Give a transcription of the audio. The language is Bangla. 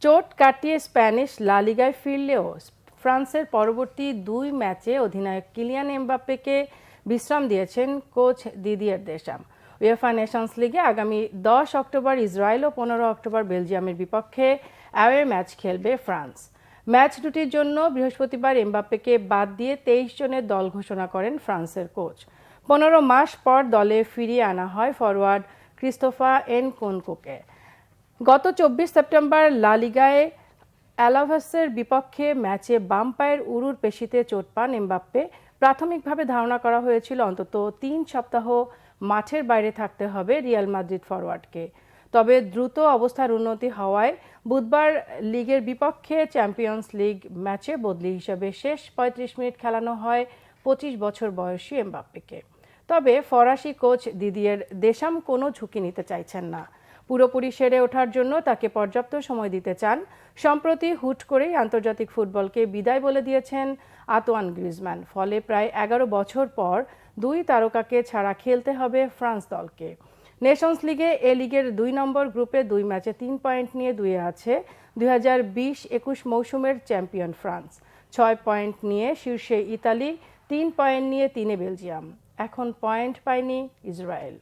চোট কাটিয়ে স্প্যানিশ লা লিগায় ফিরলেও ফ্রান্সের পরবর্তী ২ ম্যাচে অধিনায়ক কিলিয়ান এমবাপ্পেকে বিশ্রাম দিয়েছেন কোচ দিদিয়ের দেশাম। উয়েফা নেশনস লিগে আগামী ১০ অক্টোবর ইসরায়েল ও ১৫ অক্টোবর বেলজিয়ামের বিপক্ষে অ্যাওয়ে ম্যাচ খেলবে ফ্রান্স। ম্যাচ দুটির জন্য বৃহস্পতিবার এমবাপ্পেকে বাদ দিয়ে ২৩ জনের দল ঘোষণা করেন ফ্রান্সের কোচ। ১৫ মাস পর দলে ফিরিয়ে আনা হয় ফরোয়ার্ড ক্রিস্টোফা এনকুনকুকে। গত ২৪ সেপ্টেম্বর লা লিগায় অ্যালাভেসের বিপক্ষে ম্যাচে বাম পায়ের উরুর পেশিতে চোট পান এমবাপ্পে। প্রাথমিকভাবে ধারণা করা হয়েছিল অন্তত ৩ সপ্তাহ মাঠের বাইরে থাকতে হবে রিয়াল মাদ্রিদ ফরোয়ার্ডকে। তবে দ্রুত অবস্থার উন্নতি হওয়ায় বুধবার লিগের বিপক্ষে চ্যাম্পিয়ন্স লিগ ম্যাচে বদলি হিসেবে শেষ ৩৫ মিনিট খেলানো হয় ২৫ বছর বয়সী এমবাপ্পেকে। তবে ফরাসি কোচ দিদিয়ের দেশাম কোনো ঝুঁকি নিতে চাইছেন না। পুরোপুরি সেরে ওঠার জন্য তাকে পর্যাপ্ত সময় দিতে চান। সম্প্রতি হুট করেই আন্তর্জাতিক ফুটবলকে বিদায় বলে দিয়েছেন আতোয়ান গ্রিজমান। ফলে প্রায় ১১ বছর পর ২ তারকাকে ছাড়া খেলতে হবে ফ্রান্স দলকে। নেশনস লিগে এ লিগের ২ নম্বর গ্রুপে ২ ম্যাচে ৩ পয়েন্ট নিয়ে ২-এ আছে ২০২০-২১ মৌসুমের চ্যাম্পিয়ন ফ্রান্স। ৬ পয়েন্ট নিয়ে শীর্ষে ইতালি, ৩ পয়েন্ট নিয়ে ৩-এ বেলজিয়াম। এখন পয়েন্ট পায়নি ইসরায়েল।